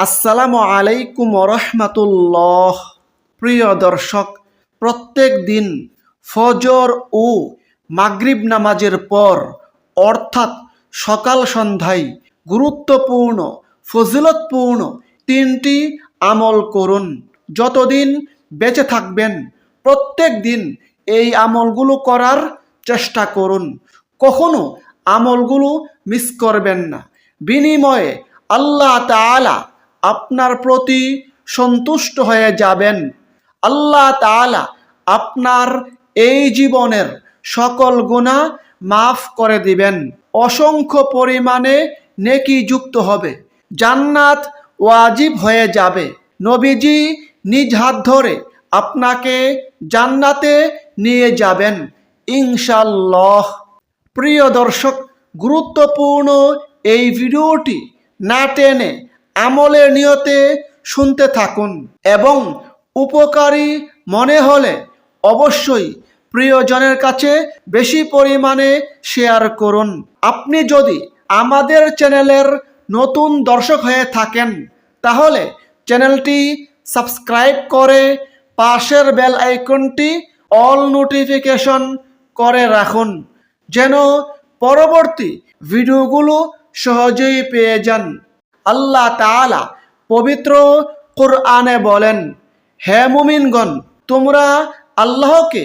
আসসালামু আলাইকুম রহমাতুল্লাহ। প্রিয় দর্শক, প্রত্যেক দিন ফজর ও মাগরিব নামাজের পর অর্থাৎ সকাল সন্ধ্যায় গুরুত্বপূর্ণ ফজিলতপূর্ণ তিনটি আমল করুন। যতদিন বেঁচে থাকবেন প্রত্যেক দিন এই আমলগুলো করার চেষ্টা করুন। কখনো আমলগুলো মিস করবেন না। বিনিময়ে আল্লাহ তাআলা আপনার প্রতি সন্তুষ্ট হয়ে যাবেন। আল্লাহ তাআলা আপনার এই জীবনের সকল গুনাহ মাফ করে দিবেন। অসংখ্য পরিমাণে নেকি যুক্ত হবে। জান্নাত ওয়াজিব হয়ে যাবে। নবীজি নিজ হাত ধরে আপনাকে জান্নাতে নিয়ে যাবেন ইনশাআল্লাহ। প্রিয় দর্শক, গুরুত্বপূর্ণ এই ভিডিওটি না টেনে আমলের নিয়তে শুনতে থাকুন এবং উপকারী মনে হলে অবশ্যই প্রিয়জনের কাছে বেশি পরিমাণে শেয়ার করুন। আপনি যদি আমাদের চ্যানেলের নতুন দর্শক হয়ে থাকেন তাহলে চ্যানেলটি সাবস্ক্রাইব করে পাশের বেল আইকনটি অল নোটিফিকেশন করে রাখুন, যেন পরবর্তী ভিডিওগুলো সহজেই পেয়ে যান। আল্লাহ তাআলা পবিত্র কুরআনে বলেন, হে মুমিনগণ, তোমরা আল্লাহকে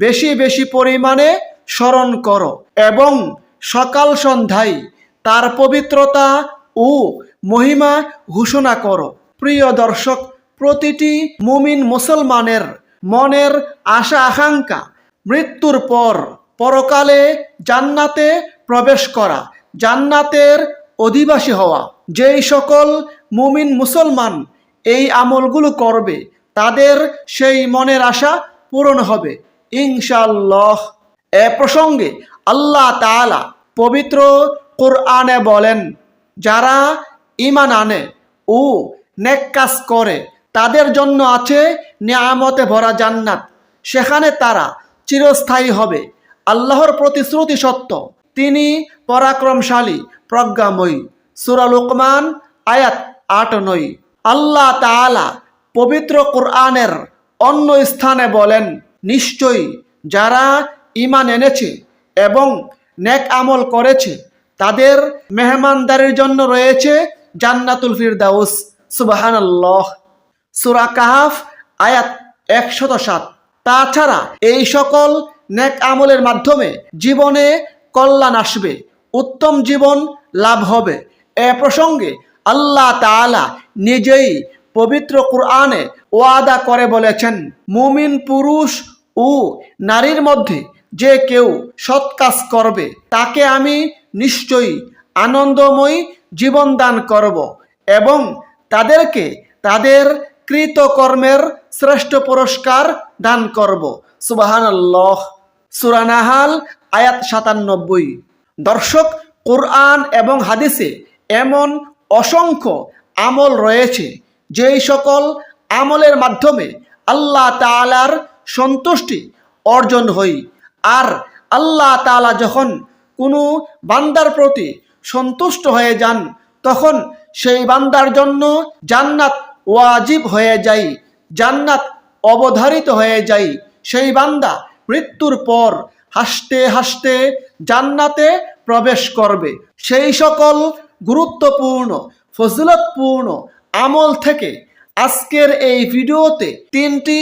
বেশি বেশি পরিমাণে স্মরণ করো এবং সকাল সন্ধ্যায় তার পবিত্রতা ও মহিমা ঘোষণা করো। প্রিয় দর্শক, প্রতিটি মুমিন মুসলমানের মনের আশা আকাঙ্ক্ষা মৃত্যুর পর পরকালে জান্নাতে প্রবেশ করা, জান্নাতের অধিবাসী হওয়া। যেই সকল মুমিন মুসলমান এই আমলগুলো করবে তাদের সেই মনের আশা পূরণ হবে ইনশাআল্লাহ। এ প্রসঙ্গে আল্লাহ তাআলা পবিত্র কুরআনে বলেন, যারা ঈমান আনে ও নেক কাজ করে তাদের জন্য আছে নিয়ামতে ভরা জান্নাত, সেখানে তারা চিরস্থায়ী হবে। আল্লাহর প্রতিশ্রুতি সত্য, তিনি পরাক্রমশালী প্রজ্ঞাময়ী। সূরা লুকমান আয়াত ৮-৯। আল্লাহ তাআলা পবিত্র কুরআনের অন্য স্থানে বলেন, নিশ্চয়ই যারা ঈমান এনেছে এবং নেক আমল করেছে তাদের মেহমানদারির জন্য রয়েছে জান্নাতুল ফিরদাউস। সুবহানাল্লাহ। সূরা কাহফ আয়াত ১০৭। তাছাড়া এই সকল নেক আমলের মাধ্যমে জীবনে কল্যাণ আসবে, উত্তম জীবন লাভ হবে। এ প্রসঙ্গে আল্লাহ তাআলা নিজেই পবিত্র কুরআনে ওয়াদা করে বলেছেন, মুমিন পুরুষ ও নারীর মধ্যে যে কেউ সৎ কাজ করবে তাকে আমি নিশ্চয়ই আনন্দময় জীবন দান করব এবং তাদেরকে তাদের কৃতকর্মের শ্রেষ্ঠ পুরস্কার দান করব। সুবহানাল্লাহ। সূরা নাহাল আয়াত ৯৭। দর্শক, কুরআন এবং হাদিসে এমন অসংখ্য আমল রয়েছে যেই সকল আমলের মাধ্যমে আল্লাহ তাআলার সন্তুষ্টি অর্জন হয়। আর আল্লাহ তাআলা যখন কোনো বান্দার প্রতি সন্তুষ্ট হয়ে যান তখন সেই বান্দার জন্য জান্নাত ওয়াজিব হয়ে যায়, জান্নাত অবধারিত হয়ে যায়। সেই বান্দা মৃত্যুর পর হাসতে হাসতে জান্নাতে প্রবেশ করবে। সেই সকল গুরুত্বপূর্ণ ফজিলতপূর্ণ আমল থেকে আজকের এই ভিডিওতে তিনটি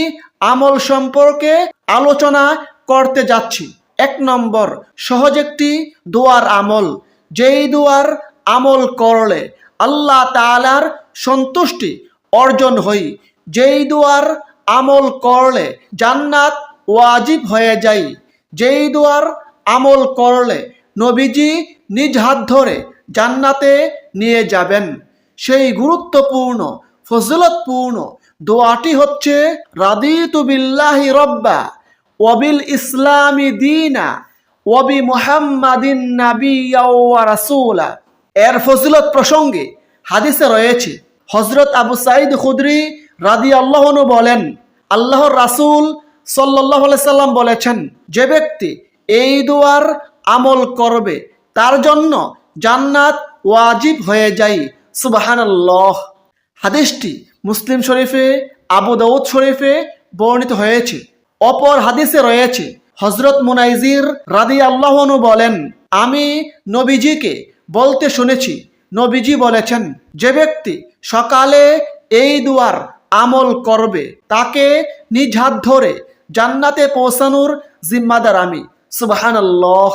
আমল সম্পর্কে আলোচনা করতে যাচ্ছি। ১ নম্বর, সহজ একটি দোয়ার আমল, যেই দোয়ার আমল করলে আল্লাহ তাআলার সন্তুষ্টি অর্জন হয়, যেই দোয়ার আমল করলে জান্নাত ওয়াজিব হয়ে যায়, যেই দোয়ার আমল করলে নবীজি নিজ হাত ধরে জান্নাতে নিয়ে যাবেন। সেই গুরুত্বপূর্ণ ফজিলতপূর্ণ দোয়াটি হচ্ছে, রাদিতু বিল্লাহি রব্বা ওয়া বিল ইসলামি দীনা ওয়া বি মুহাম্মাদিন নাবিয়্যা ওয়া রাসূলা। এর ফজিলত প্রসঙ্গে হাদিসে রয়েছে, হযরত আবু সাঈদ খুদরি রাদিয়াল্লাহু আনহু বলেন, আল্লাহর রাসূল সাল্লাল্লাহু আলাইহি সাল্লাম বলেছেন, যে ব্যক্তি এই দোয়ার আমল করবে তার জন্য জান্নাত ওয়াজিব হয়ে যায়। সুবহানাল্লাহ। হাদিসটি মুসলিম শরীফে, আবু দাউদ শরীফে বর্ণিত হয়েছে। অপর হাদিসে রয়েছে, হযরত মুনাইজির রাদিয়াল্লাহু আনহু বলেন, আমি নবীজিকে বলতে শুনেছি, নবীজি বলেছেন, যে ব্যক্তি সকালে এই দুয়ার আমল করবে তাকে নিজ হাত ধরে জান্নাতে পৌঁছানোর জিম্মাদার আমি। সুবহানাল্লাহ।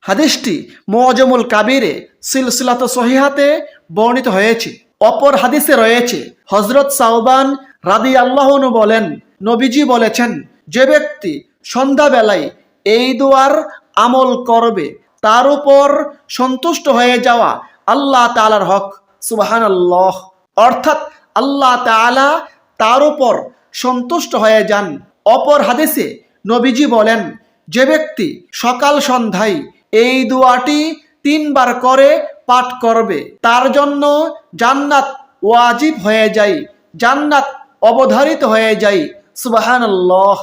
হাদিসটি মুআজামুল কাবিরে সিলসিলাতুস সহিহাতে বর্ণিত হয়েছে। অপর হাদিসে রয়েছে, হযরত সাওবান রাদিয়াল্লাহু আনহু বলেন, নবীজি বলেছেন, যে ব্যক্তি সন্ধ্যাবেলায় এই দুয়ার আমল করবে তার উপর সন্তুষ্ট হয়ে যাওয়া আল্লাহ তাআলার হক। সুবহানাল্লাহ। অর্থাৎ আল্লাহ তাআলা তার উপর সন্তুষ্ট হয়ে যান। অপর হাদিসে নবীজি বলেন, যে ব্যক্তি সকাল সন্ধ্যায় এই দুয়াটি 3 বার করে পাঠ করবে তার জন্য জান্নাত ওয়াজিব হয়ে যায়, জান্নাত অবধারিত হয়ে যায়। সুবহানাল্লাহ।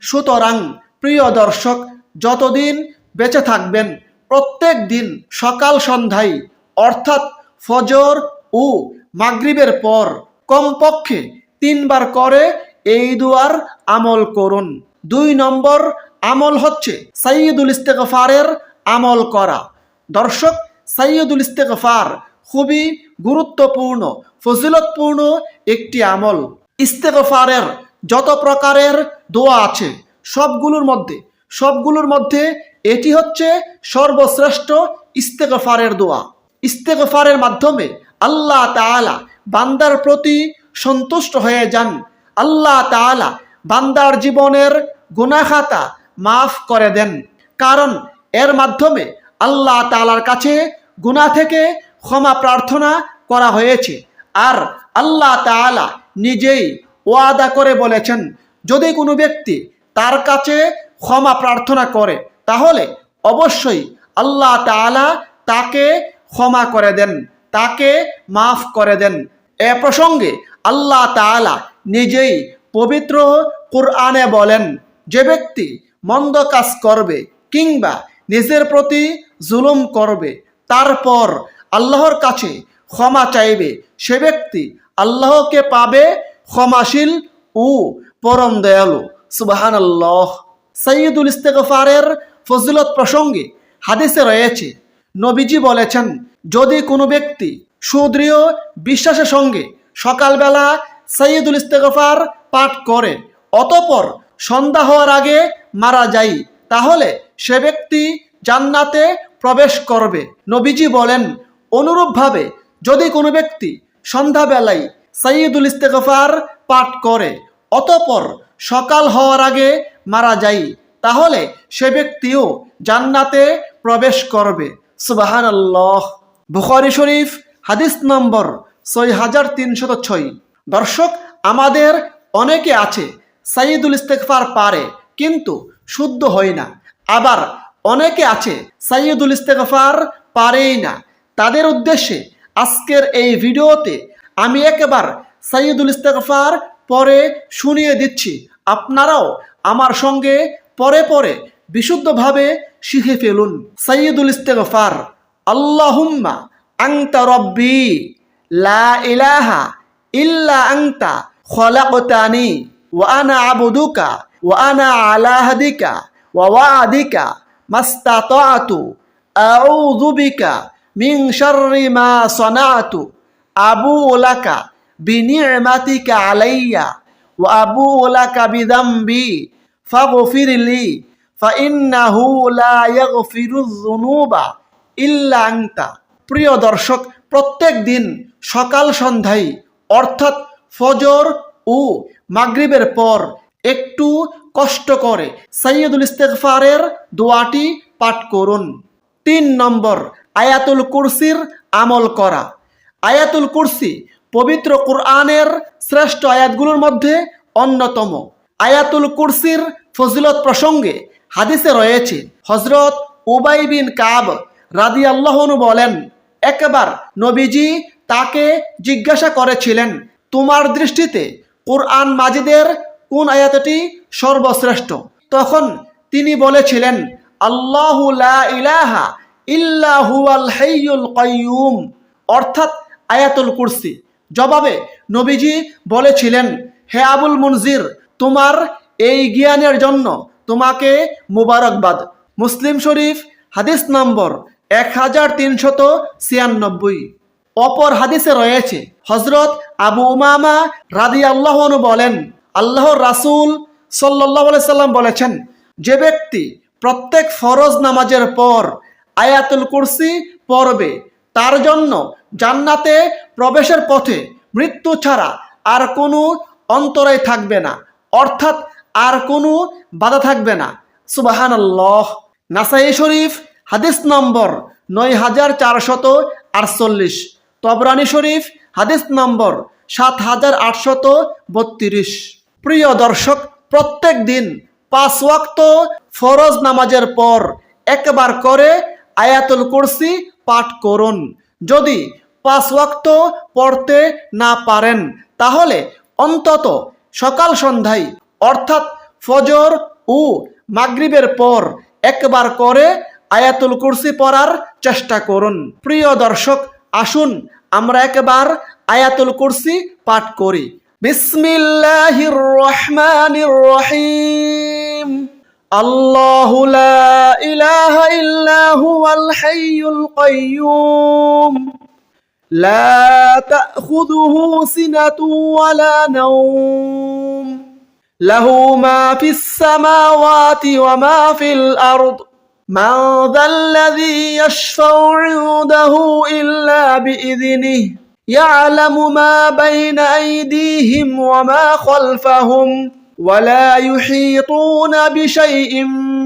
সুতরাং প্রিয় দর্শক, যতদিন বেঁচে থাকবেন প্রত্যেক দিন সকাল সন্ধ্যায় অর্থাৎ ফজর ও মাগরিবের পর কমপক্ষে 3 বার করে এই দুয়ার আমল করুন। 2 নম্বর আমল হচ্ছে সাইয়্যিদুল ইস্তেগফারের আমল করা। দর্শক, সাইয়্যিদুল ইস্তেগফার খুবই গুরুত্বপূর্ণ, ফজিলতপূর্ণ একটি আমল। ইস্তেগফারের যত প্রকারের দোয়া আছে সবগুলোর মধ্যে এটি হচ্ছে সর্বশ্রেষ্ঠ ইস্তেগফারের দোয়া। ইস্তেগফারের মাধ্যমে আল্লাহ তাআলা বান্দার প্রতি সন্তুষ্ট হয়ে যান। আল্লাহ তাআলা বান্দার জীবনের গুনাহ খাতা মাফ করে দেন, কারণ এর মাধ্যমে আল্লাহ তাআলার কাছে গুনাহ থেকে ক্ষমা প্রার্থনা করা হয়েছে। আর আল্লাহ তাআলা নিজেই ওয়াদা করে বলেছেন, যদি কোনো ব্যক্তি তার কাছে ক্ষমা প্রার্থনা করে তাহলে অবশ্যই আল্লাহ তাআলা তাকে ক্ষমা করে দেন, তাকে মাফ করে দেন। এ প্রসঙ্গে আল্লাহ তাআলা নিজেই পবিত্র কুরআনে বলেন, যে ব্যক্তি মন্দ কাজ করবে কিংবা নিজের প্রতি জুলুম করবে তারপর আল্লাহর কাছে ক্ষমা চাইবে, সে ব্যক্তি আল্লাহকে পাবে ক্ষমাশীল ও পরম দয়ালু। সুবহানাল্লাহ। সাইয়্যিদুল ইস্তেগফারের ফজিলত প্রসঙ্গে হাদিসে রয়েছে, নবীজি বলেছেন, যদি কোনো ব্যক্তি সুদৃঢ় বিশ্বাসের সঙ্গে সকালবেলা সাইয়্যিদুল ইস্তেগফার পাঠ করে অতঃপর সন্ধ্যা হওয়ার আগে মারা যায় তাহলে সে ব্যক্তি জান্নাতে প্রবেশ করবে। নবীজি বলেন, অনুরূপভাবে যদি কোনো ব্যক্তি সন্ধ্যাবেলায় সাইয়্যিদুল ইস্তেগফার পাঠ করে অতঃপর সকাল হওয়ার আগে মারা যায় তাহলে সে ব্যক্তিও জান্নাতে প্রবেশ করবে। সুবহানাল্লাহ। বুখারী শরীফ হাদিস নম্বর 6306। দর্শক, আমাদের অনেকে আছে সাইয়্যিদুল ইস্তেগফার পারে কিন্তু শুদ্ধ হয় না, আবার অনেকে আছে সাইয়্যিদুল ইস্তেগফার পারেই না। তাদের উদ্দেশ্যে আজকের এই ভিডিওতে আমি একবার সাইয়্যিদুল ইস্তেগফার পরে শুনিয়ে দিচ্ছি, আপনারাও আমার সঙ্গে পরে পরে বিশুদ্ধভাবে শিখে ফেলুন। সাইয়্যিদুল ইস্তেগফার: আল্লাহুম্মা আনতা রব্বি লা ইলাহা ইল্লা আনতা খলাকতানি ওয়া আনা আবুদুকা ওয়া আনা আলা হাদিকা ওয়া ওয়াদিকা মাস্তাতাতু আউযু বিকা মিন শাররি মা সানাতু আবুউ লাকা বিনি'মাতিকা আলাইয়া ওয়া আবুউ লাকা বিযামবি ফাগফিরলি ফাইন্নাহু লা ইয়াগফিরুয যুনুবা ইল্লা আনতা। প্রিয় দর্শক, প্রত্যেক দিন সকাল সন্ধ্যায় অর্থাৎ ফজর ও মাগরিবের পর একটু কষ্ট করে সাইয়্যিদুল ইস্তেগফারের দোয়াটি পাঠ করুন। 3 নম্বর, আয়াতুল কুরসির আমল করা। আয়াতুল কুরসি পবিত্র কুরআনের শ্রেষ্ঠ আয়াতগুলোর মধ্যে অন্যতম। আয়াতুল কুরসির ফজিলত প্রসঙ্গে হাদিসে রয়েছে, হযরত উবাই বিন কাব রাদিয়াল্লাহু আনহু বলেন, একবার নবীজি তাকে জিজ্ঞাসা করেছিলেন, তোমার দৃষ্টিতে কুরআন মাজিদের কোন আয়াতটি সর্বশ্রেষ্ঠ? তখন তিনি বলেছিলেন, আল্লাহু লা ইলাহা ইল্লা হুয়াল হাইয়ুল কাইয়ুম, অর্থাৎ আয়াতুল কুরসি। জবাবে নবীজি বলেছিলেন, হে আবুল মুনজির, তোমার এই জ্ঞানের জন্য তোমাকে মুবারকবাদ। মুসলিম শরীফ হাদিস নম্বর 1396। অপর হাদিসে রয়েছে, হযরত আবু উমামা রাদিয়াল্লাহু আনহু বলেন, আল্লাহর রাসূল সাল্লাল্লাহু আলাইহি সাল্লাম বলেছেন, যে ব্যক্তি প্রত্যেক ফরজ নামাজের পর আয়াতুল কুরসি পড়বে তার জন্য জান্নাতে প্রবেশের পথে মৃত্যু ছাড়া আর কোনো অন্তরায় থাকবে না, অর্থাৎ আর কোনো বাধা থাকবে না। সুবহানাল্লাহ। নাসাই শরীফ হাদিস নম্বর 9448, তবরানী শরীফ হাদিস নম্বর 7832। প্রিয় দর্শক, প্রত্যেক দিন 5 ওয়াক্ত ফরজ নামাজের পর একবার করে আয়াতুল কুরসি পাঠ করুন। যদি 5 ওয়াক্ত পড়তে না পারেন তাহলে অন্তত সকাল সন্ধ্যায় অর্থাৎ ফজর ও মাগরিবের পর একবার করে আয়াতুল কুরসি পড়ার চেষ্টা করুন। প্রিয় দর্শক, আসুন আমরা একবার আয়াতুল কুরসি পাঠ করি। বিসমিল্লাহির রহমানির রহিম। আল্লাহু লা ইলাহা ইল্লা হুয়াল হাইয়ুল কাইয়্যুম লা তাখুযুহু সিনাতুন ওয়ালা নাওম লাহু মা ফিস সামাওয়াতি ওয়া মা ফিল আরদ মান যাল্লাযী ইয়াশফাউ ইনদাহু ইল্লা বিইযনিহি ইয়ালামু মা বাইনা আইদিহিম ওয়া মা খালফাহুম ولا يحيطون بشيء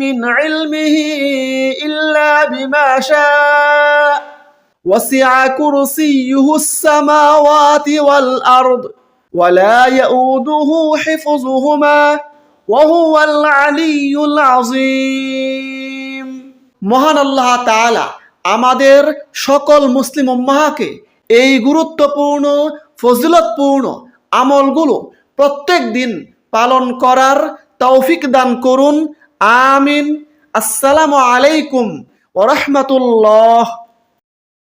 من علمه إلا بما شاء وسع كرسيه السماوات والأرض ولا يؤوده حفظهما وهو العلي العظيم। মহান আল্লাহ তাআলা আমাদের সকল মুসলিম উম্মাহকে এই গুরুত্বপূর্ণ ফজিলতপূর্ণ আমলগুলো প্রত্যেক দিন পালন করার তৌফিক দান করুন। আমিন। আসসালামু আলাইকুম ওয়া রাহমাতুল্লাহ।